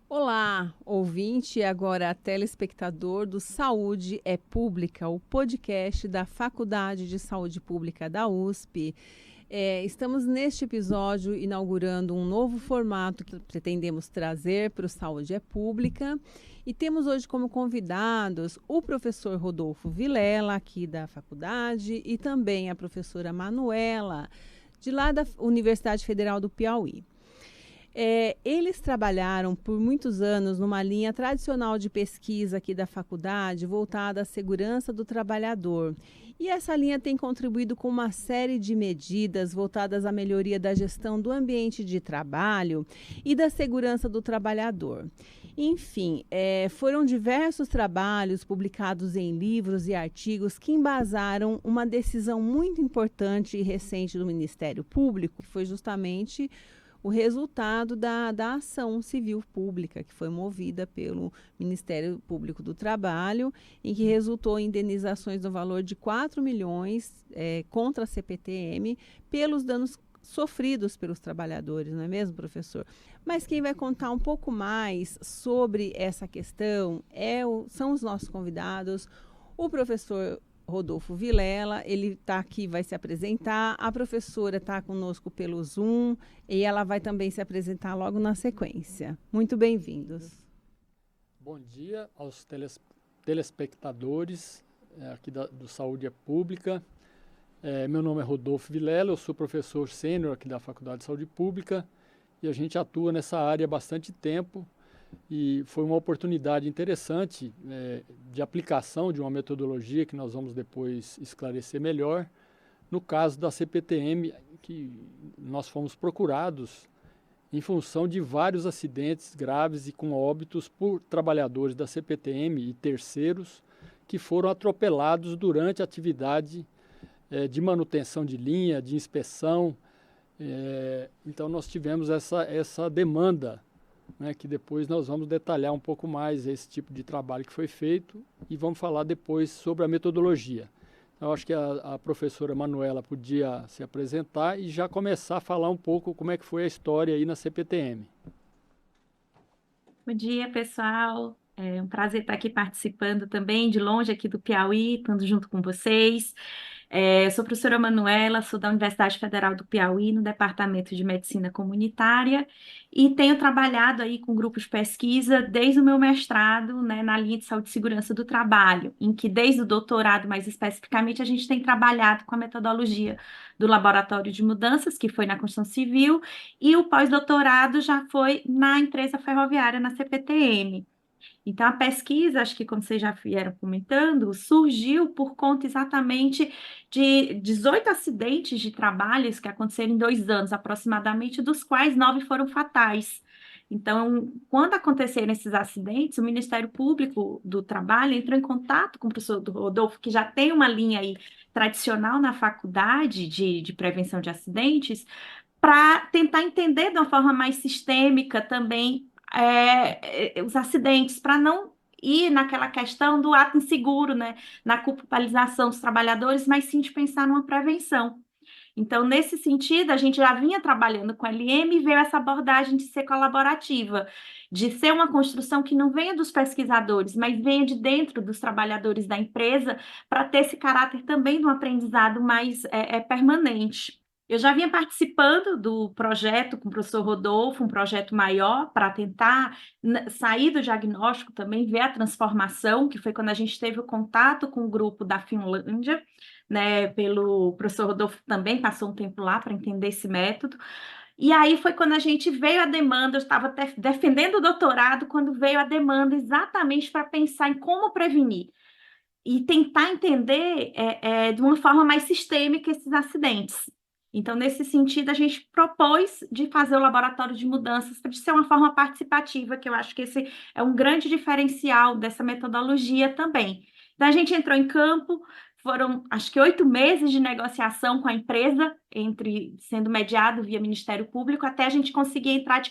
Olá, ouvinte e agora telespectador do Saúde é Pública, o podcast da Faculdade de Saúde Pública da USP. Estamos neste episódio inaugurando um novo formato que pretendemos trazer para o Saúde é Pública e temos hoje como convidados o professor Rodolfo Vilela, aqui da faculdade, e também a professora Manuela, de lá da Universidade Federal do Piauí. Eles trabalharam por muitos anos numa linha tradicional de pesquisa aqui da faculdade, voltada à segurança do trabalhador. E essa linha tem contribuído com uma série de medidas voltadas à melhoria da gestão do ambiente de trabalho e da segurança do trabalhador. Enfim, foram diversos trabalhos publicados em livros e artigos que embasaram uma decisão muito importante e recente do Ministério Público, que foi justamente o resultado da ação civil pública que foi movida pelo Ministério Público do Trabalho, em que resultou em indenizações no valor de 4 milhões contra a CPTM pelos danos sofridos pelos trabalhadores, não é mesmo, professor? Mas quem vai contar um pouco mais sobre essa questão são os nossos convidados, o professor Rodolfo Vilela. Ele está aqui, vai se apresentar. A professora está conosco pelo Zoom e ela vai também se apresentar logo na sequência. Muito bem-vindos. Bom dia aos telespectadores aqui do Saúde é Pública. Meu nome é Rodolfo Vilela, eu sou professor sênior aqui da Faculdade de Saúde Pública e a gente atua nessa área há bastante tempo. E foi uma oportunidade interessante de aplicação de uma metodologia que nós vamos depois esclarecer melhor. No caso da CPTM, que nós fomos procurados em função de vários acidentes graves e com óbitos por trabalhadores da CPTM e terceiros que foram atropelados durante a atividade de manutenção de linha, de inspeção. Então nós tivemos essa demanda, que depois nós vamos detalhar um pouco mais esse tipo de trabalho que foi feito e vamos falar depois sobre a metodologia. Eu acho que a professora Manuela podia se apresentar e já começar a falar um pouco como é que foi a história aí na CPTM. Bom dia, pessoal. É um prazer estar aqui participando também, de longe aqui do Piauí, estando junto com vocês. Eu sou a professora Manuela, sou da Universidade Federal do Piauí, no Departamento de Medicina Comunitária, e tenho trabalhado aí com grupos de pesquisa desde o meu mestrado, na linha de saúde e segurança do trabalho, em que desde o doutorado, mais especificamente, a gente tem trabalhado com a metodologia do Laboratório de Mudanças, que foi na Construção Civil, e o pós-doutorado já foi na empresa ferroviária, na CPTM. Então, a pesquisa, acho que como vocês já vieram comentando, surgiu por conta exatamente de 18 acidentes de trabalhos que aconteceram em 2 anos aproximadamente, dos quais 9 foram fatais. Então, quando aconteceram esses acidentes, o Ministério Público do Trabalho entrou em contato com o professor Rodolfo, que já tem uma linha aí tradicional na faculdade de prevenção de acidentes, para tentar entender de uma forma mais sistêmica também os acidentes, para não ir naquela questão do ato inseguro, na culpabilização dos trabalhadores, mas sim de pensar numa prevenção. Então, nesse sentido, a gente já vinha trabalhando com a LM e veio essa abordagem de ser colaborativa, de ser uma construção que não venha dos pesquisadores, mas venha de dentro dos trabalhadores da empresa, para ter esse caráter também de um aprendizado mais permanente. Eu já vinha participando do projeto com o professor Rodolfo, um projeto maior, para tentar sair do diagnóstico também, ver a transformação, que foi quando a gente teve o contato com o grupo da Finlândia, pelo professor Rodolfo também passou um tempo lá para entender esse método. E aí foi quando a gente veio a demanda, eu estava defendendo o doutorado, quando veio a demanda exatamente para pensar em como prevenir e tentar entender de uma forma mais sistêmica esses acidentes. Então, nesse sentido, a gente propôs de fazer o laboratório de mudanças de ser uma forma participativa, que eu acho que esse é um grande diferencial dessa metodologia também. Então, a gente entrou em campo, foram, acho que 8 meses de negociação com a empresa, sendo mediado via Ministério Público, até a gente conseguir entrar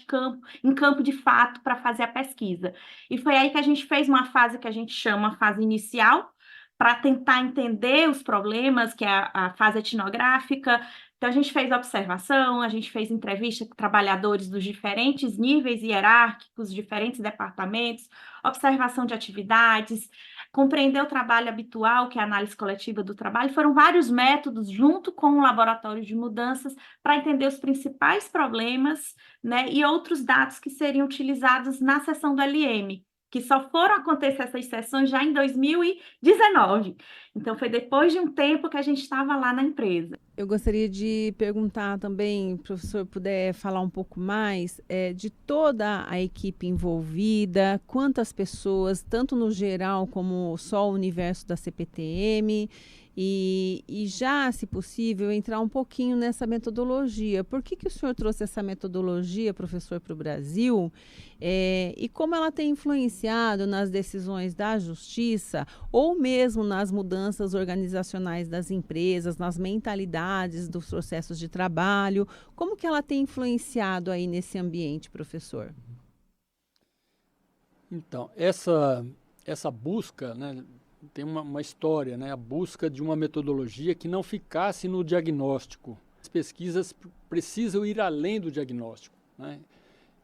em campo de fato para fazer a pesquisa. E foi aí que a gente fez uma fase que a gente chama fase inicial, para tentar entender os problemas, que é a fase etnográfica. Então, a gente fez observação, a gente fez entrevista com trabalhadores dos diferentes níveis hierárquicos, diferentes departamentos, observação de atividades, compreender o trabalho habitual, que é a análise coletiva do trabalho. Foram vários métodos, junto com o laboratório de mudanças, para entender os principais problemas, né, e outros dados que seriam utilizados na sessão do LM, que só foram acontecer essas sessões já em 2019. Então, foi depois de um tempo que a gente estava lá na empresa. Eu gostaria de perguntar também, professor, puder falar um pouco mais de toda a equipe envolvida, quantas pessoas, tanto no geral como só o universo da CPTM, e já, se possível, entrar um pouquinho nessa metodologia. Por que o senhor trouxe essa metodologia, professor, para o Brasil? E como ela tem influenciado nas decisões da justiça ou mesmo nas mudanças organizacionais das empresas, nas mentalidades dos processos de trabalho? Como que ela tem influenciado aí nesse ambiente, professor? Então, essa busca, né, tem uma história, né, a busca de uma metodologia que não ficasse no diagnóstico. As pesquisas precisam ir além do diagnóstico, né?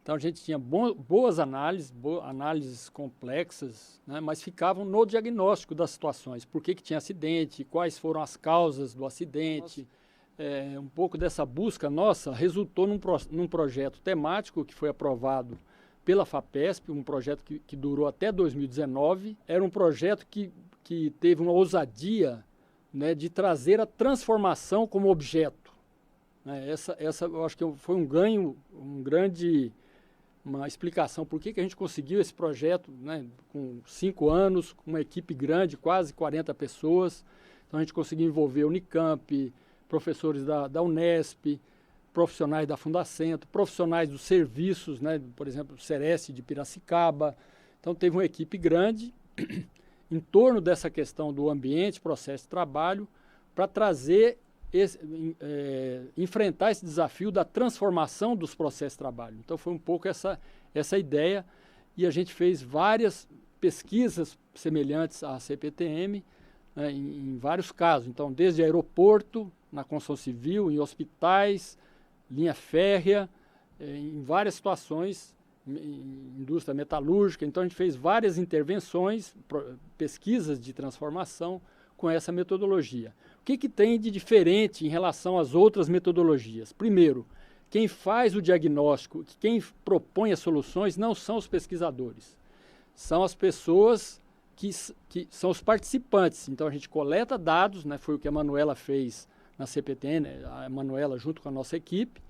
Então, a gente tinha boas análises complexas, né, mas ficavam no diagnóstico das situações. Por que tinha acidente, quais foram as causas do acidente. Um pouco dessa busca nossa resultou num projeto temático que foi aprovado pela FAPESP, um projeto que durou até 2019. Era um projeto que teve uma ousadia, né, de trazer a transformação como objeto, né? Essa eu acho que foi um ganho, uma explicação por que a gente conseguiu esse projeto, né, com 5 anos, com uma equipe grande, quase 40 pessoas. Então a gente conseguiu envolver a Unicamp, professores da Unesp, profissionais da Fundacentro, profissionais dos serviços, né, por exemplo, o Sereste de Piracicaba. Então teve uma equipe grande em torno dessa questão do ambiente, processo de trabalho, para trazer enfrentar esse desafio da transformação dos processos de trabalho. Então foi um pouco essa ideia, e a gente fez várias pesquisas semelhantes à CPTM, né, em vários casos. Então, desde aeroporto, na construção civil, em hospitais, linha férrea, em várias situações, indústria metalúrgica. Então, a gente fez várias intervenções, pesquisas de transformação com essa metodologia. O que tem de diferente em relação às outras metodologias? Primeiro, quem faz o diagnóstico, quem propõe as soluções não são os pesquisadores, são as pessoas que são os participantes. Então, a gente coleta dados, né, foi o que a Manuela fez na CPTM, a Manuela junto com a nossa equipe,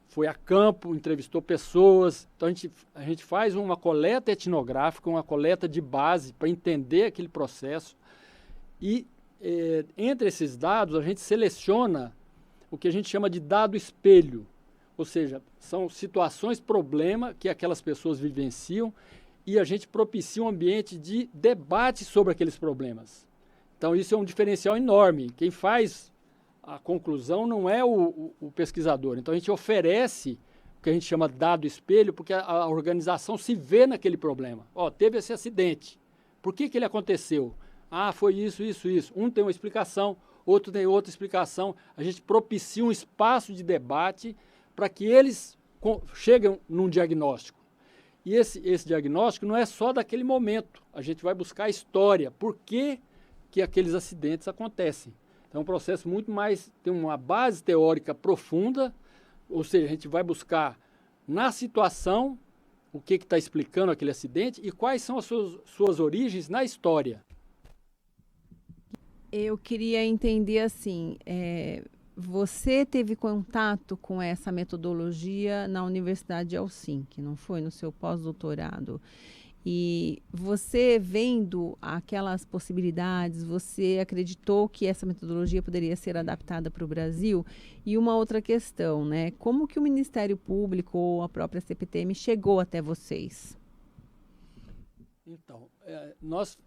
foi a campo, entrevistou pessoas. Então, a gente faz uma coleta etnográfica, uma coleta de base para entender aquele processo. E, entre esses dados, a gente seleciona o que a gente chama de dado espelho. Ou seja, são situações, problema que aquelas pessoas vivenciam, e a gente propicia um ambiente de debate sobre aqueles problemas. Então, isso é um diferencial enorme. Quem faz a conclusão não é o pesquisador. Então, a gente oferece o que a gente chama de dado espelho, porque a organização se vê naquele problema. Teve esse acidente. Por que ele aconteceu? Foi isso, isso, isso. Um tem uma explicação, outro tem outra explicação. A gente propicia um espaço de debate para que eles cheguem num diagnóstico. E esse diagnóstico não é só daquele momento. A gente vai buscar a história. Por que aqueles acidentes acontecem? Então, é um processo muito mais, tem uma base teórica profunda, ou seja, a gente vai buscar na situação o que está explicando aquele acidente e quais são as suas origens na história. Eu queria entender assim, você teve contato com essa metodologia na Universidade de Helsinki, não foi? No seu pós-doutorado. E você vendo aquelas possibilidades, você acreditou que essa metodologia poderia ser adaptada para o Brasil? E uma outra questão, né? Como que o Ministério Público ou a própria CPTM chegou até vocês? Então, nós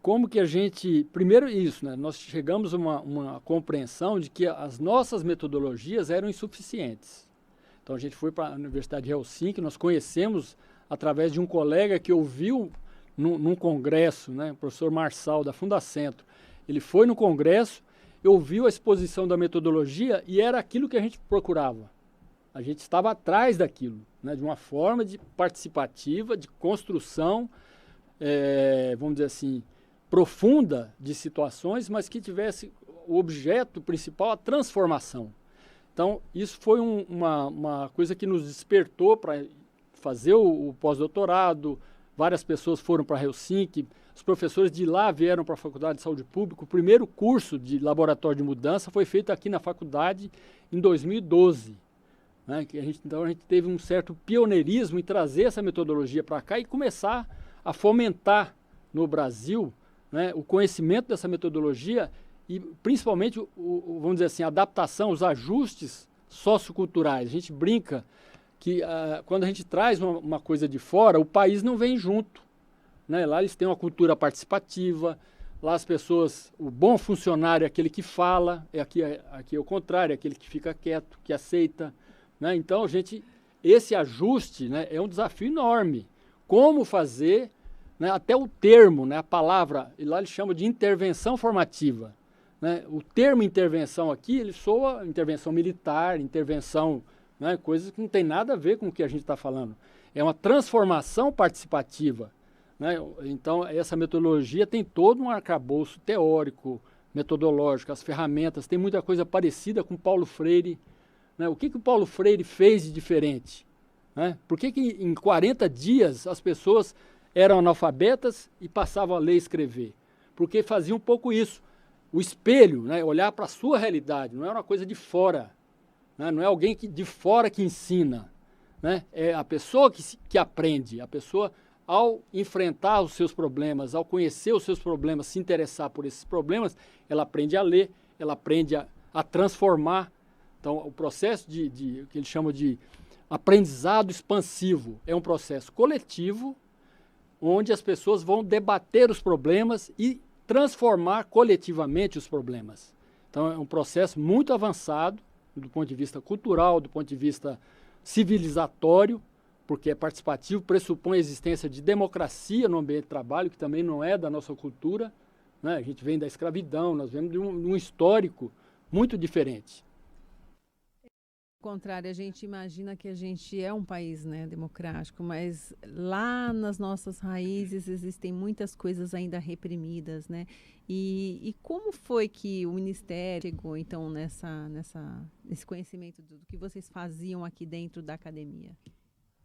como que a gente... Primeiro isso, né? Nós chegamos a uma compreensão de que as nossas metodologias eram insuficientes. Então a gente foi para a Universidade de Helsinki, nós conhecemos através de um colega que ouviu num congresso, né? O professor Marçal, da Fundacentro. Ele foi no congresso, ouviu a exposição da metodologia e era aquilo que a gente procurava. A gente estava atrás daquilo, né? De uma forma participativa, de construção, vamos dizer assim, profunda de situações, mas que tivesse o objeto principal a transformação. Então, isso foi uma coisa que nos despertou para fazer o pós-doutorado. Várias pessoas foram para Helsinki, os professores de lá vieram para a Faculdade de Saúde Pública. O primeiro curso de laboratório de mudança foi feito aqui na faculdade em 2012. Né? Então a gente teve um certo pioneirismo em trazer essa metodologia para cá e começar a fomentar no Brasil, né, o conhecimento dessa metodologia e principalmente, vamos dizer assim, a adaptação, os ajustes socioculturais. A gente brinca que quando a gente traz uma coisa de fora, o país não vem junto. Né? Lá eles têm uma cultura participativa, lá as pessoas, o bom funcionário é aquele que fala, aqui é o contrário, é aquele que fica quieto, que aceita. Né? Então, esse ajuste, né, é um desafio enorme. Como fazer, né, até o termo, né, a palavra, e lá eles chamam de intervenção formativa. Né? O termo intervenção aqui, ele soa intervenção militar, intervenção, né, coisas que não tem nada a ver com o que a gente está falando. É uma transformação participativa. Né? Então, essa metodologia tem todo um arcabouço teórico, metodológico, as ferramentas, tem muita coisa parecida com Paulo Freire. Né? O que o Paulo Freire fez de diferente? Né? Por que em 40 dias as pessoas eram analfabetas e passavam a ler e escrever? Porque fazia um pouco isso. O espelho, né? Olhar para a sua realidade, não é uma coisa de fora. Né? Não é alguém de fora que ensina. Né? É a pessoa que aprende, a pessoa ao enfrentar os seus problemas, ao conhecer os seus problemas, se interessar por esses problemas, ela aprende a ler, ela aprende a transformar. Então, o processo que eles chamam de aprendizado expansivo é um processo coletivo, onde as pessoas vão debater os problemas e transformar coletivamente os problemas. Então, é um processo muito avançado, do ponto de vista cultural, do ponto de vista civilizatório, porque é participativo, pressupõe a existência de democracia no ambiente de trabalho, que também não é da nossa cultura. Né? A gente vem da escravidão, nós vemos de um histórico muito diferente. Ao contrário, a gente imagina que a gente é um país, né, democrático, mas lá nas nossas raízes existem muitas coisas ainda reprimidas, né? E como foi que o Ministério chegou, então, nesse conhecimento do que vocês faziam aqui dentro da academia?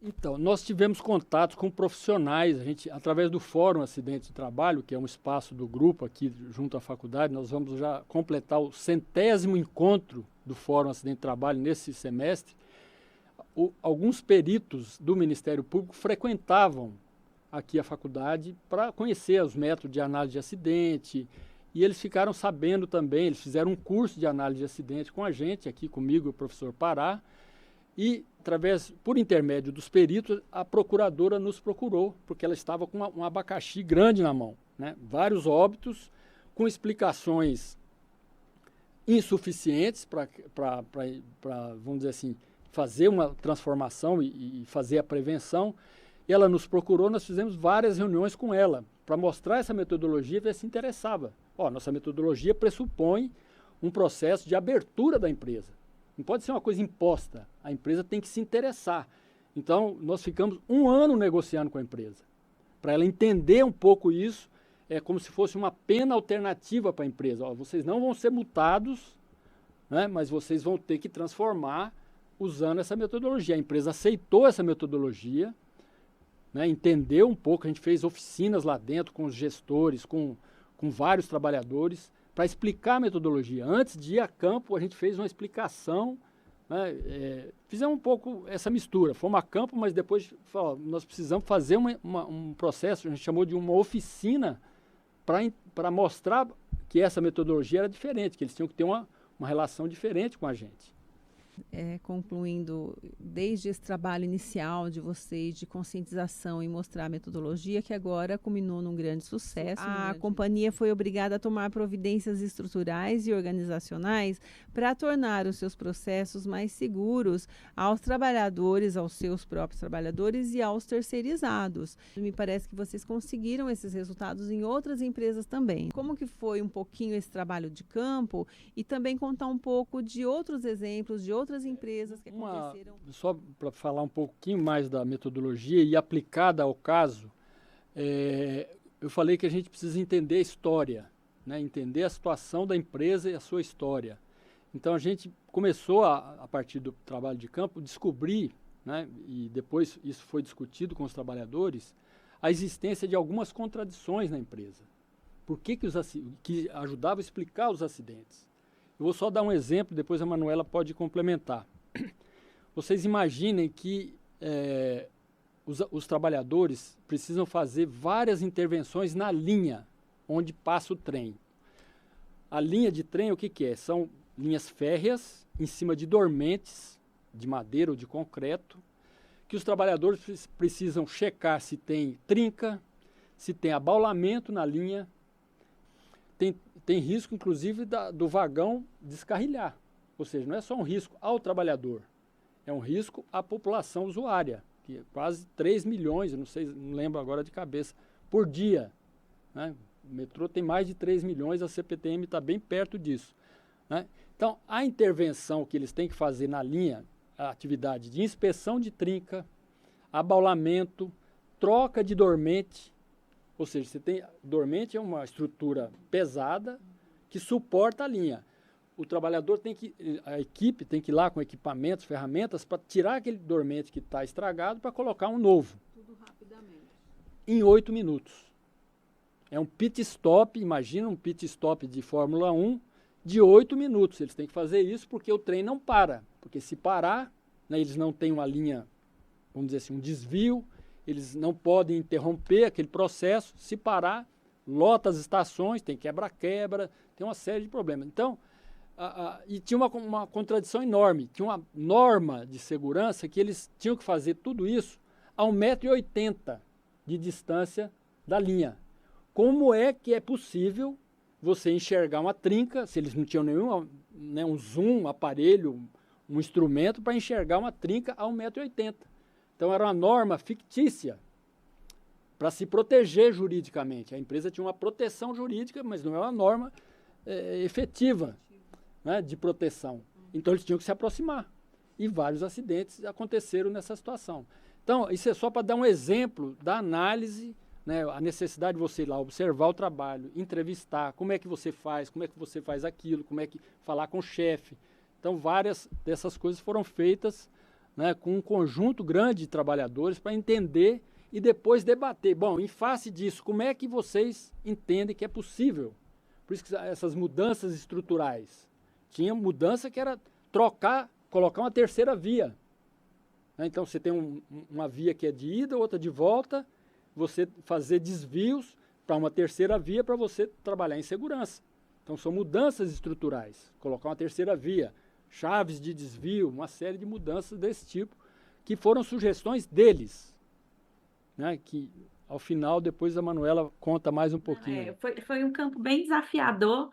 Então, nós tivemos contatos com profissionais, através do Fórum Acidente de Trabalho, que é um espaço do grupo aqui junto à faculdade, nós vamos já completar o 100º encontro do Fórum Acidente de Trabalho nesse semestre. Alguns peritos do Ministério Público frequentavam aqui a faculdade para conhecer os métodos de análise de acidente, e eles ficaram sabendo também, eles fizeram um curso de análise de acidente com a gente, aqui comigo, o professor Pará, e, por intermédio dos peritos, a procuradora nos procurou, porque ela estava com um abacaxi grande na mão, né? Vários óbitos, com explicações insuficientes para, vamos dizer assim, fazer uma transformação e fazer a prevenção. E ela nos procurou, nós fizemos várias reuniões com ela, para mostrar essa metodologia e ver se interessava. Nossa metodologia pressupõe um processo de abertura da empresa. Não pode ser uma coisa imposta. A empresa tem que se interessar. Então, nós ficamos 1 ano negociando com a empresa. Para ela entender um pouco isso, é como se fosse uma pena alternativa para a empresa. Vocês não vão ser multados, né, mas vocês vão ter que transformar usando essa metodologia. A empresa aceitou essa metodologia, né, entendeu um pouco. A gente fez oficinas lá dentro com os gestores, com vários trabalhadores, para explicar a metodologia. Antes de ir a campo, a gente fez uma explicação, né, fizemos um pouco essa mistura. Fomos a campo, mas depois nós precisamos fazer um processo, a gente chamou de uma oficina, para mostrar que essa metodologia era diferente, que eles tinham que ter uma relação diferente com a gente. concluindo desde esse trabalho inicial de vocês de conscientização e mostrar a metodologia, que agora culminou num grande sucesso. A companhia foi obrigada a tomar providências estruturais e organizacionais para tornar os seus processos mais seguros aos trabalhadores, aos seus próprios trabalhadores e aos terceirizados. Me parece que vocês conseguiram esses resultados em outras empresas também. Como que foi um pouquinho esse trabalho de campo e também contar um pouco de outros exemplos, de outras empresas que aconteceram? Só para falar um pouquinho mais da metodologia e aplicada ao caso, eu falei que a gente precisa entender a história, né? Entender a situação da empresa e a sua história. Então a gente começou, a partir do trabalho de campo, descobrir, né? E depois isso foi discutido com os trabalhadores, a existência de algumas contradições na empresa. Por que ajudava a explicar os acidentes? Eu vou só dar um exemplo, depois a Manuela pode complementar. Vocês imaginem que os trabalhadores precisam fazer várias intervenções na linha onde passa o trem. A linha de trem, o que é? São linhas férreas em cima de dormentes de madeira ou de concreto, que os trabalhadores precisam checar se tem trinca, se tem abaulamento na linha. Tem risco, inclusive, do vagão descarrilhar. Ou seja, não é só um risco ao trabalhador, é um risco à população usuária, que é quase 3 milhões, eu não lembro agora de cabeça, por dia. Né? O metrô tem mais de 3 milhões, a CPTM está bem perto disso. Né? Então, a intervenção que eles têm que fazer na linha, a atividade de inspeção de trinca, abaulamento, troca de dormente. Ou seja, dormente é uma estrutura pesada que suporta a linha. A equipe tem que ir lá com equipamentos, ferramentas, para tirar aquele dormente que está estragado para colocar um novo. Tudo rapidamente. Em 8 minutos. É um pit stop, imagina um pit stop de Fórmula 1 de 8 minutos. Eles têm que fazer isso porque o trem não para. Porque se parar, né, eles não têm uma linha, vamos dizer assim, um desvio, eles não podem interromper aquele processo. Se parar, lota as estações, tem quebra-quebra, tem uma série de problemas. Então, e tinha uma contradição enorme. Tinha uma norma de segurança que eles tinham que fazer tudo isso a 1,80 m de distância da linha. Como é que é possível você enxergar uma trinca, se eles não tinham nenhum, né, um zoom, um aparelho, um instrumento para enxergar uma trinca a 1,80 m? Então era uma norma fictícia para se proteger juridicamente. A empresa tinha uma proteção jurídica, mas não é uma norma efetiva, né, de proteção. Então eles tinham que se aproximar. E vários acidentes aconteceram nessa situação. Então, isso é só para dar um exemplo da análise, né, a necessidade de você ir lá observar o trabalho, entrevistar, como é que você faz aquilo, como é que falar com o chefe. Então, várias dessas coisas foram feitas, né, com um conjunto grande de trabalhadores para entender e depois debater. Bom, em face disso, como é que vocês entendem que é possível? Por isso que essas mudanças estruturais. Tinha mudança que era colocar uma terceira via. Então, você tem uma via que é de ida, outra de volta, você fazer desvios para uma terceira via para você trabalhar em segurança. Então, são mudanças estruturais. Colocar uma terceira via, chaves de desvio, uma série de mudanças desse tipo, que foram sugestões deles. Né? Que, ao final, depois a Manuela conta mais um pouquinho. Foi um campo bem desafiador,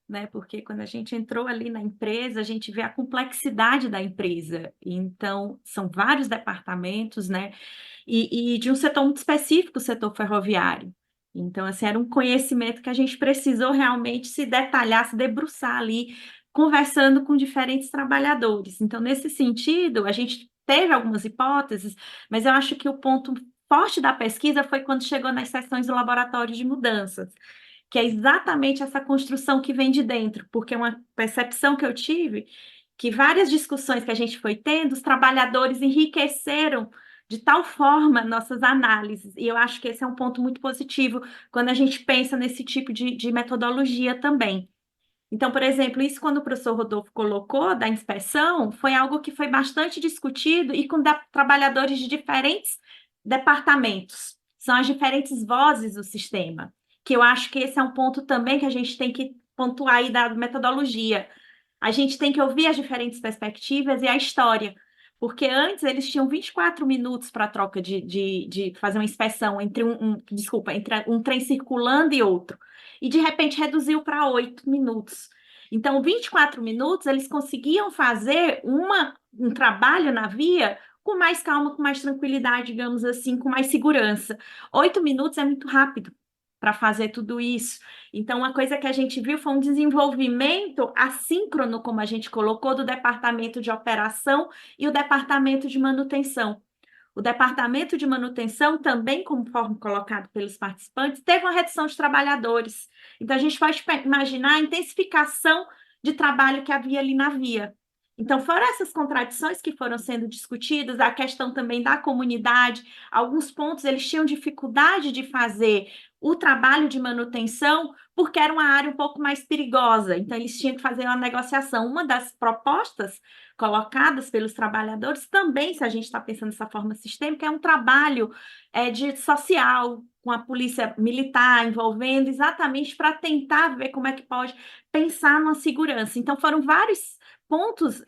né? Porque quando a gente entrou ali na empresa, a gente vê a complexidade da empresa. Então, são vários departamentos, né? E de um setor muito específico, o setor ferroviário. Então, assim, era um conhecimento que a gente precisou realmente se detalhar, se debruçar ali, conversando com diferentes trabalhadores. Então, nesse sentido, a gente teve algumas hipóteses, mas eu acho que o ponto forte da pesquisa foi quando chegou nas sessões do laboratório de mudanças, que é exatamente essa construção que vem de dentro, porque é uma percepção que eu tive, que várias discussões que a gente foi tendo, os trabalhadores enriqueceram de tal forma nossas análises, e eu acho que esse é um ponto muito positivo quando a gente pensa nesse tipo de metodologia também. Então, por exemplo, isso quando o professor Rodolfo colocou da inspeção, foi algo que foi bastante discutido e com trabalhadores de diferentes departamentos, são as diferentes vozes do sistema, que eu acho que esse é um ponto também que a gente tem que pontuar aí da metodologia. a gente tem que ouvir as diferentes perspectivas e a história, porque antes eles tinham 24 minutos para troca de fazer uma inspeção entre entre um trem circulando e outro, e de repente reduziu para 8 minutos. Então, 24 minutos eles conseguiam fazer um trabalho na via com mais calma, com mais tranquilidade, digamos assim, com mais segurança. 8 minutos é muito rápido para fazer tudo isso. Então, uma coisa que a gente viu foi um desenvolvimento assíncrono, como a gente colocou, do departamento de operação e o departamento de manutenção. O departamento de manutenção também, conforme colocado pelos participantes, teve uma redução de trabalhadores. Então, a gente pode imaginar a intensificação de trabalho que havia ali na via. Então, foram essas contradições que foram sendo discutidas, a questão também da comunidade. Alguns pontos eles tinham dificuldade de fazer o trabalho de manutenção porque era uma área um pouco mais perigosa. Então, eles tinham que fazer uma negociação. Uma das propostas colocadas pelos trabalhadores também, se a gente está pensando dessa forma sistêmica, é um trabalho de social, com a polícia militar envolvendo, exatamente para tentar ver como é que pode pensar numa segurança. Então, foram vários pontos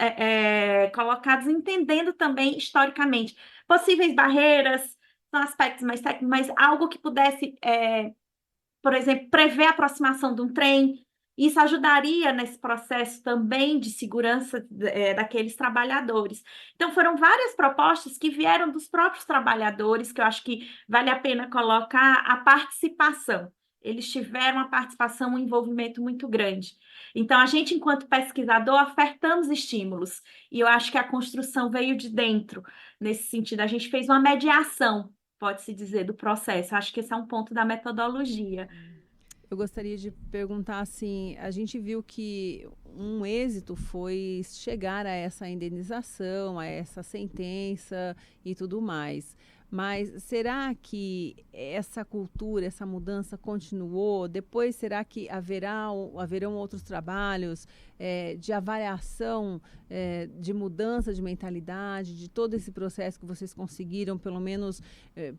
colocados, entendendo também historicamente possíveis barreiras, são aspectos mais técnicos, mas algo que pudesse, por exemplo, prever a aproximação de um trem. Isso ajudaria nesse processo também de segurança daqueles trabalhadores. Então, foram várias propostas que vieram dos próprios trabalhadores, que eu acho que vale a pena colocar a participação. Eles tiveram uma participação, um envolvimento muito grande. Então, a gente, enquanto pesquisador, ofertamos estímulos, e eu acho que a construção veio de dentro, nesse sentido. A gente fez uma mediação, pode-se dizer, do processo. Acho que esse é um ponto da metodologia. Eu gostaria de perguntar assim, a gente viu que um êxito foi chegar a essa indenização, a essa sentença e tudo mais. Mas será que essa cultura, essa mudança continuou? Depois, será que haverão outros trabalhos de avaliação, de mudança de mentalidade, de todo esse processo que vocês conseguiram, pelo menos,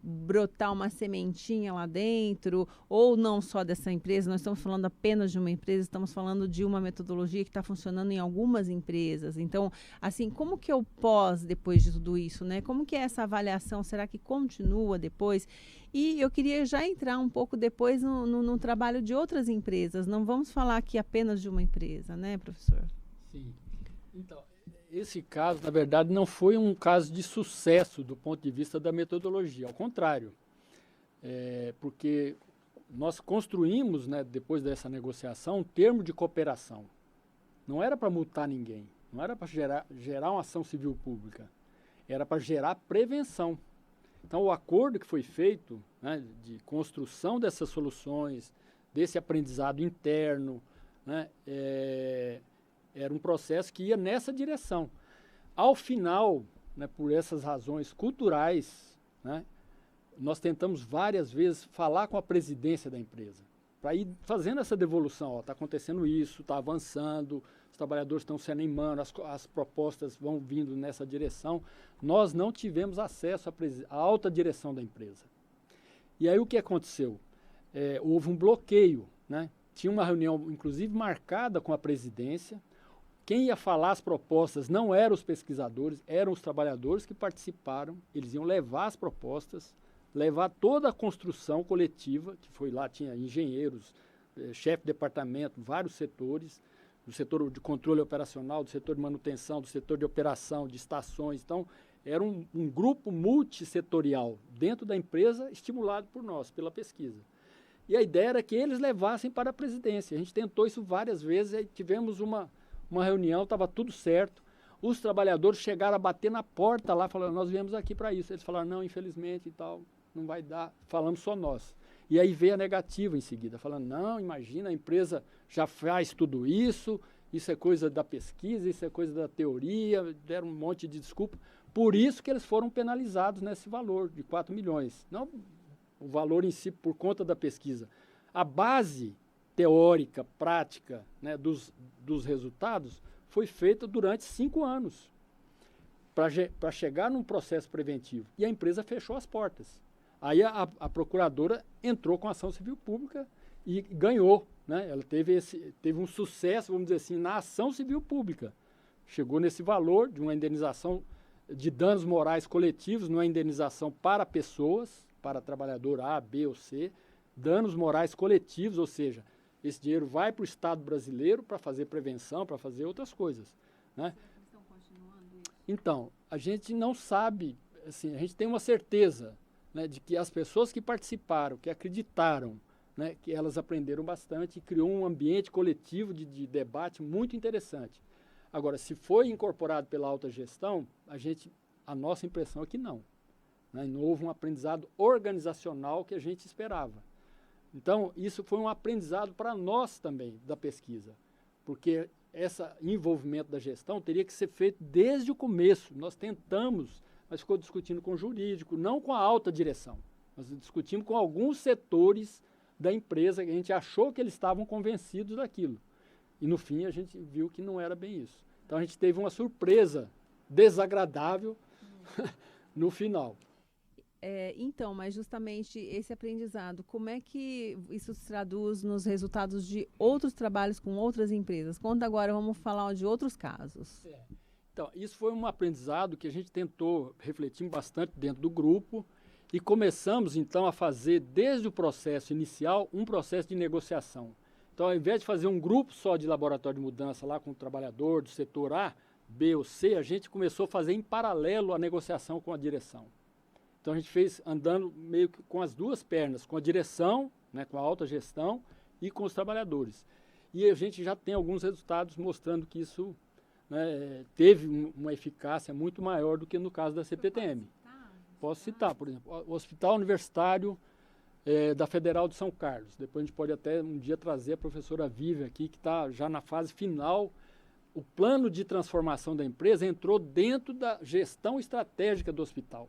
brotar uma sementinha lá dentro? Ou não só dessa empresa, nós estamos falando apenas de uma empresa, estamos falando de uma metodologia que está funcionando em algumas empresas. Então, assim, como que é o pós depois de tudo isso, né? Como que é essa avaliação? Será que continua depois? E eu queria já entrar um pouco depois no trabalho de outras empresas. Não vamos falar aqui apenas de uma empresa, né, professor? Sim. Então, esse caso, na verdade, não foi um caso de sucesso do ponto de vista da metodologia. Ao contrário, porque nós construímos, né, depois dessa negociação, um termo de cooperação. Não era para multar ninguém, não era para gerar uma ação civil pública, era para gerar prevenção. Então, o acordo que foi feito, né, de construção dessas soluções, desse aprendizado interno, né, era um processo que ia nessa direção. Ao final, né, por essas razões culturais, né, nós tentamos várias vezes falar com a presidência da empresa, para ir fazendo essa devolução. Está acontecendo isso, está avançando, os trabalhadores estão se animando, as propostas vão vindo nessa direção. Nós não tivemos acesso à alta direção da empresa. E aí o que aconteceu? Houve um bloqueio, né? Tinha uma reunião, inclusive, marcada com a presidência. Quem ia falar as propostas não eram os pesquisadores, eram os trabalhadores que participaram. Eles iam levar as propostas, levar toda a construção coletiva, que foi lá, tinha engenheiros, chefe de departamento, vários setores, do setor de controle operacional, do setor de manutenção, do setor de operação, de estações. Então, era um grupo multissetorial dentro da empresa, estimulado por nós, pela pesquisa. E a ideia era que eles levassem para a presidência. A gente tentou isso várias vezes, aí tivemos uma reunião, estava tudo certo. Os trabalhadores chegaram a bater na porta lá, falando, nós viemos aqui para isso. Eles falaram, não, infelizmente e tal, não vai dar, falamos só nós. E aí veio a negativa em seguida, falando, não, imagina, a empresa já faz tudo isso é coisa da pesquisa, isso é coisa da teoria, deram um monte de desculpa. Por isso que eles foram penalizados nesse valor de 4 milhões. Não o valor em si por conta da pesquisa. A base teórica, prática, né, dos resultados foi feita durante 5 anos para chegar num processo preventivo. E a empresa fechou as portas. Aí a procuradora entrou com a ação civil pública e ganhou, né? Ela teve um sucesso, vamos dizer assim, na ação civil pública. Chegou nesse valor de uma indenização de danos morais coletivos, não é indenização para pessoas, para trabalhador A, B ou C, danos morais coletivos, ou seja, esse dinheiro vai para o Estado brasileiro para fazer prevenção, para fazer outras coisas, né? Então, a gente não sabe, assim, a gente tem uma certeza, né, de que as pessoas que participaram, que acreditaram, né, que elas aprenderam bastante e criou um ambiente coletivo de debate muito interessante. Agora, se foi incorporado pela alta gestão, a nossa impressão é que não, né? Não houve um aprendizado organizacional que a gente esperava. Então, isso foi um aprendizado para nós também, da pesquisa, porque esse envolvimento da gestão teria que ser feito desde o começo. Nós tentamos, mas ficou discutindo com o jurídico, não com a alta direção. Nós discutimos com alguns setores da empresa que a gente achou que eles estavam convencidos daquilo. E no fim a gente viu que não era bem isso. Então a gente teve uma surpresa desagradável no final. Então, mas justamente esse aprendizado, como é que isso se traduz nos resultados de outros trabalhos com outras empresas? Conta agora, vamos falar de outros casos. Então, isso foi um aprendizado que a gente tentou refletir bastante dentro do grupo e começamos, então, a fazer, desde o processo inicial, um processo de negociação. Então, ao invés de fazer um grupo só de laboratório de mudança lá com o trabalhador do setor A, B ou C, a gente começou a fazer em paralelo a negociação com a direção. Então, a gente fez andando meio que com as duas pernas, com a direção, né, com a alta gestão e com os trabalhadores. E a gente já tem alguns resultados mostrando que isso, né, teve uma eficácia muito maior do que no caso da CPTM. Posso citar, por exemplo, o Hospital Universitário da Federal de São Carlos. Depois a gente pode até um dia trazer a professora Vivian aqui, que está já na fase final. O plano de transformação da empresa entrou dentro da gestão estratégica do hospital.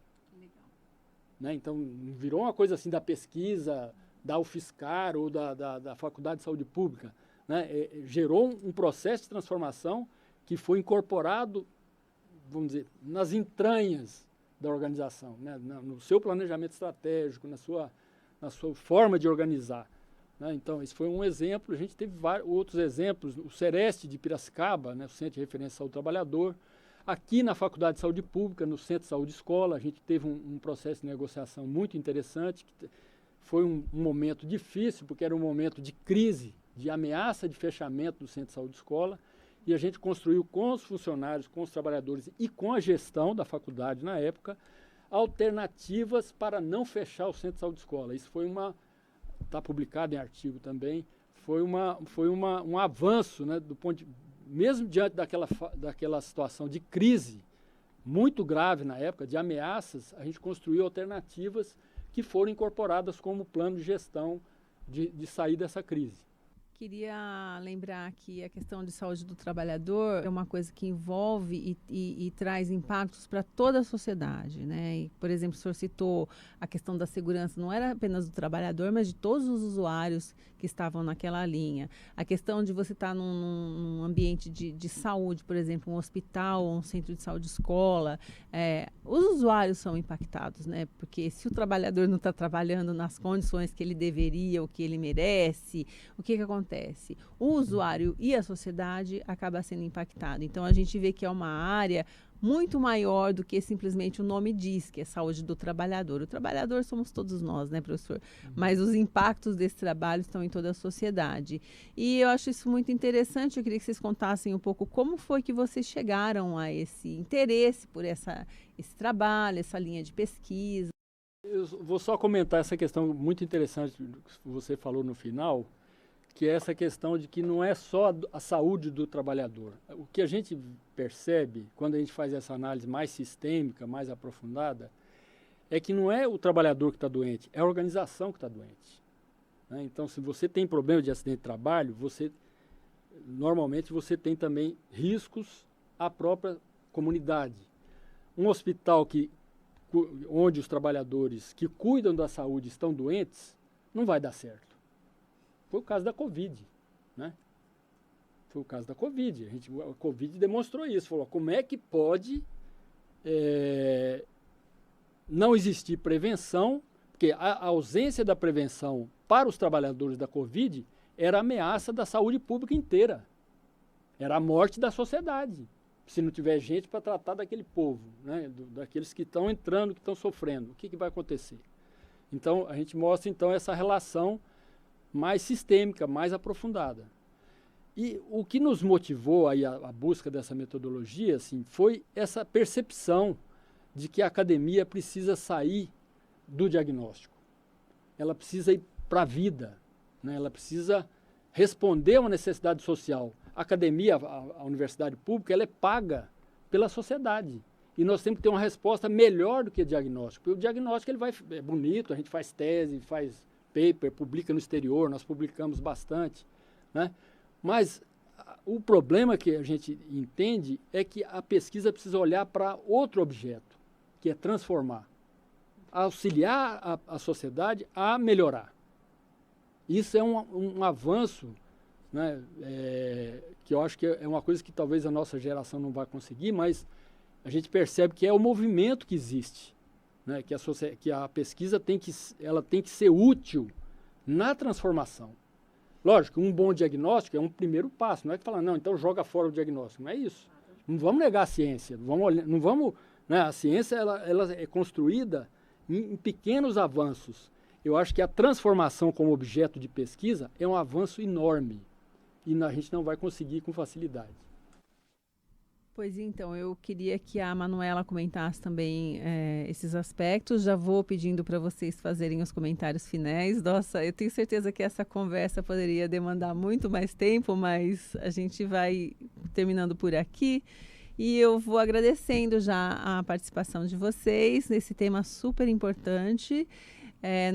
Né? Então, virou uma coisa assim da pesquisa, da UFSCar ou da Faculdade de Saúde Pública. Né? Gerou um processo de transformação que foi incorporado, vamos dizer, nas entranhas da organização, né? No seu planejamento estratégico, na sua forma de organizar. Né? Então, esse foi um exemplo. A gente teve vários outros exemplos. O Sereste de Piracicaba, né? O Centro de Referência ao Trabalhador. Aqui na Faculdade de Saúde Pública, no Centro de Saúde Escola, a gente teve um processo de negociação muito interessante. Que foi um momento difícil, porque era um momento de crise, de ameaça de fechamento do Centro de Saúde Escola. E a gente construiu com os funcionários, com os trabalhadores e com a gestão da faculdade na época, alternativas para não fechar o Centro de Saúde Escola. Isso foi está publicado em artigo também, foi um avanço, né, do ponto mesmo diante daquela situação de crise muito grave na época, de ameaças, a gente construiu alternativas que foram incorporadas como plano de gestão de sair dessa crise. Queria lembrar que a questão de saúde do trabalhador é uma coisa que envolve e traz impactos para toda a sociedade, né? E, por exemplo, o senhor citou a questão da segurança, não era apenas do trabalhador, mas de todos os usuários que estavam naquela linha. A questão de você estar num ambiente de saúde, por exemplo, um hospital, um centro de saúde escola, os usuários são impactados, né? Porque se o trabalhador não está trabalhando nas condições que ele deveria, ou que ele merece, o que acontece? O usuário e a sociedade acaba sendo impactado. Então, a gente vê que é uma área muito maior do que simplesmente o nome diz, que é saúde do trabalhador. O trabalhador somos todos nós, né, professor? Mas os impactos desse trabalho estão em toda a sociedade. E eu acho isso muito interessante. Eu queria que vocês contassem um pouco como foi que vocês chegaram a esse interesse por esse trabalho, essa linha de pesquisa. Eu vou só comentar essa questão muito interessante que você falou no final, que é essa questão de que não é só a saúde do trabalhador. O que a gente percebe, quando a gente faz essa análise mais sistêmica, mais aprofundada, é que não é o trabalhador que está doente, é a organização que está doente. Né? Então, se você tem problema de acidente de trabalho, normalmente você tem também riscos à própria comunidade. Um hospital onde os trabalhadores que cuidam da saúde estão doentes, não vai dar certo. Foi o caso da Covid, né? Foi o caso da Covid. A Covid demonstrou isso. Falou, como é que pode não existir prevenção Porque a ausência da prevenção para os trabalhadores da Covid era a ameaça da saúde pública inteira. Era a morte da sociedade. Se não tiver gente para tratar daquele povo, né? Daqueles que estão entrando, que estão sofrendo, o que vai acontecer? Então, a gente mostra então essa relação mais sistêmica, mais aprofundada. E o que nos motivou aí a busca dessa metodologia, assim, foi essa percepção de que a academia precisa sair do diagnóstico. Ela precisa ir para a vida, né? Ela precisa responder a uma necessidade social. A academia, a universidade pública, ela é paga pela sociedade. E nós temos que ter uma resposta melhor do que o diagnóstico. Porque o diagnóstico é bonito, a gente faz tese, faz paper, publica no exterior, nós publicamos bastante, né? Mas o problema que a gente entende é que a pesquisa precisa olhar para outro objeto, que é transformar, auxiliar a sociedade a melhorar. Isso é um avanço, né, que eu acho que é uma coisa que talvez a nossa geração não vai conseguir, mas a gente percebe que é o movimento que existe, né, que a pesquisa tem que ser útil na transformação. Lógico, um bom diagnóstico é um primeiro passo, não é que falar, não, então joga fora o diagnóstico, não é isso. Não vamos negar a ciência, não vamos, né, a ciência ela é construída em pequenos avanços. Eu acho que a transformação como objeto de pesquisa é um avanço enorme e a gente não vai conseguir com facilidade. Pois então, eu queria que a Manuela comentasse também esses aspectos. Já vou pedindo para vocês fazerem os comentários finais. Nossa, eu tenho certeza que essa conversa poderia demandar muito mais tempo, mas a gente vai terminando por aqui. E eu vou agradecendo já a participação de vocês nesse tema super importante.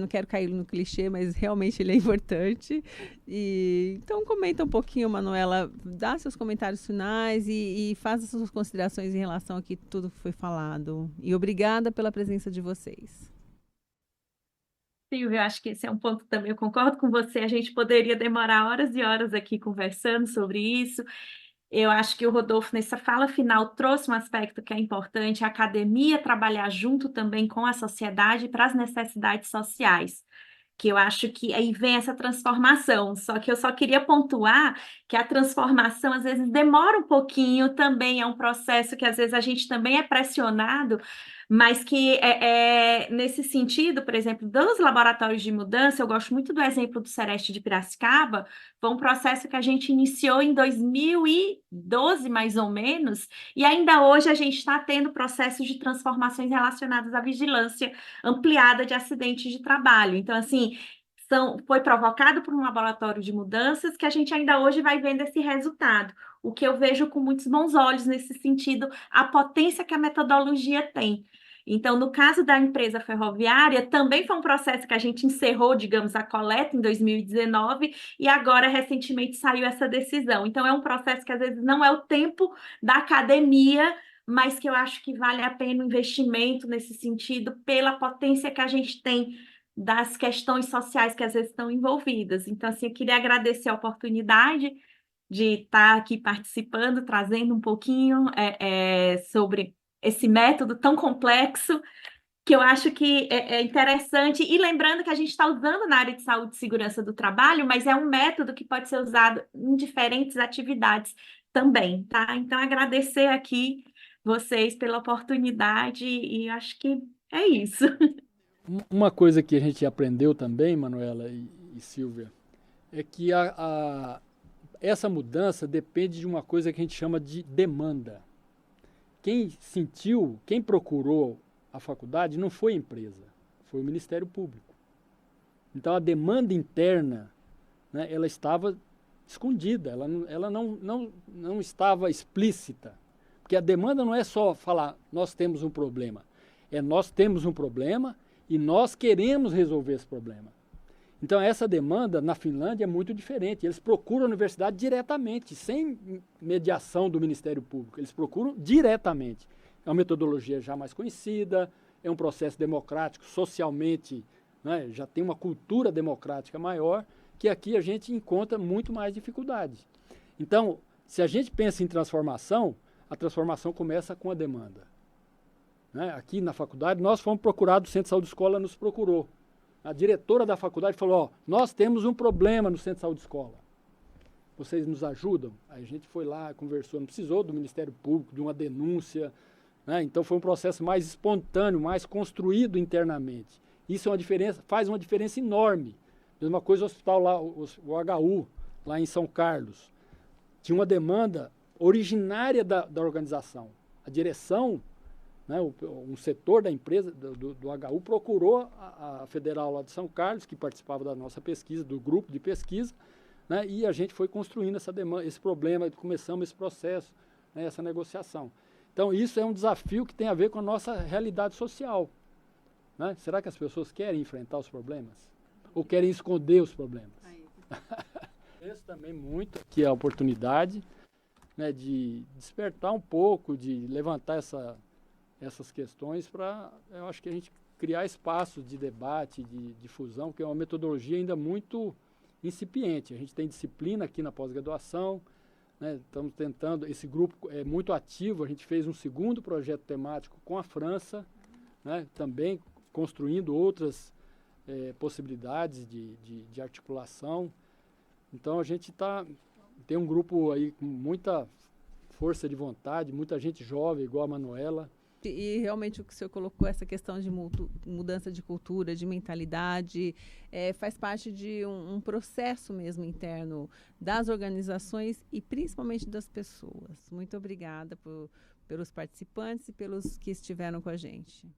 Não quero cair no clichê, mas realmente ele é importante. Então, comenta um pouquinho, Manuela, dá seus comentários finais e faça suas considerações em relação a que tudo foi falado. E obrigada pela presença de vocês. Silvia, eu acho que esse é um ponto também, eu concordo com você, a gente poderia demorar horas e horas aqui conversando sobre isso. Eu acho que o Rodolfo, nessa fala final, trouxe um aspecto que é importante, a academia trabalhar junto também com a sociedade para as necessidades sociais, que eu acho que aí vem essa transformação, só que eu só queria pontuar que a transformação às vezes demora um pouquinho, também é um processo que às vezes a gente também é pressionado, mas que nesse sentido, por exemplo, dos laboratórios de mudança, eu gosto muito do exemplo do Sereste de Piracicaba, foi um processo que a gente iniciou em 2012, mais ou menos, e ainda hoje a gente está tendo processos de transformações relacionados à vigilância ampliada de acidentes de trabalho. Então, assim, foi provocado por um laboratório de mudanças que a gente ainda hoje vai vendo esse resultado. O que eu vejo com muitos bons olhos nesse sentido, a potência que a metodologia tem. Então, no caso da empresa ferroviária, também foi um processo que a gente encerrou, digamos, a coleta em 2019 e agora, recentemente, saiu essa decisão. Então, é um processo que, às vezes, não é o tempo da academia, mas que eu acho que vale a pena o investimento nesse sentido, pela potência que a gente tem das questões sociais que, às vezes, estão envolvidas. Então, assim, eu queria agradecer a oportunidade de estar aqui participando, trazendo um pouquinho sobre esse método tão complexo, que eu acho que é interessante, e lembrando que a gente está usando na área de saúde e segurança do trabalho, mas é um método que pode ser usado em diferentes atividades também, tá? Então, agradecer aqui vocês pela oportunidade e acho que é isso. Uma coisa que a gente aprendeu também, Manuela e Silvia, é que essa mudança depende de uma coisa que a gente chama de demanda. Quem sentiu, quem procurou a faculdade não foi a empresa, foi o Ministério Público. Então a demanda interna, né, ela estava escondida, ela não estava explícita. Porque a demanda não é só falar, nós temos um problema. Nós temos um problema e nós queremos resolver esse problema. Então essa demanda na Finlândia é muito diferente. Eles procuram a universidade diretamente, sem mediação do Ministério Público. Eles procuram diretamente. É uma metodologia já mais conhecida, é um processo democrático, socialmente, né, já tem uma cultura democrática maior, que aqui a gente encontra muito mais dificuldade. Então, se a gente pensa em transformação, a transformação começa com a demanda. Né? Aqui na faculdade, nós fomos procurados, o Centro de Saúde Escola nos procurou. A diretora da faculdade falou, ó, nós temos um problema no Centro de Saúde Escola. Vocês nos ajudam? Aí a gente foi lá, conversou, não precisou do Ministério Público, de uma denúncia, né? Então foi um processo mais espontâneo, mais construído internamente. Isso é uma diferença, faz uma diferença enorme. Mesma coisa o hospital lá, o HU, lá em São Carlos. Tinha uma demanda originária da organização. A direção, né, um setor da empresa, do HU, procurou a federal lá de São Carlos, que participava da nossa pesquisa, do grupo de pesquisa, né, e a gente foi construindo essa demanda, esse problema, começamos esse processo, né, essa negociação. Então, isso é um desafio que tem a ver com a nossa realidade social. Né? Será que as pessoas querem enfrentar os problemas? Ou querem esconder os problemas? Isso também muito que é a oportunidade, né, de despertar um pouco, de levantar essas questões para, eu acho que a gente criar espaços de debate, de difusão, que é uma metodologia ainda muito incipiente. A gente tem disciplina aqui na pós-graduação, né, estamos tentando, esse grupo é muito ativo, a gente fez um segundo projeto temático com a França, né, também construindo outras possibilidades de articulação. Então a gente tem um grupo aí com muita força de vontade, muita gente jovem, igual a Manuela. E realmente o que o senhor colocou, essa questão de mudança de cultura, de mentalidade, faz parte de um processo mesmo interno das organizações e principalmente das pessoas. Muito obrigada pelos participantes e pelos que estiveram com a gente.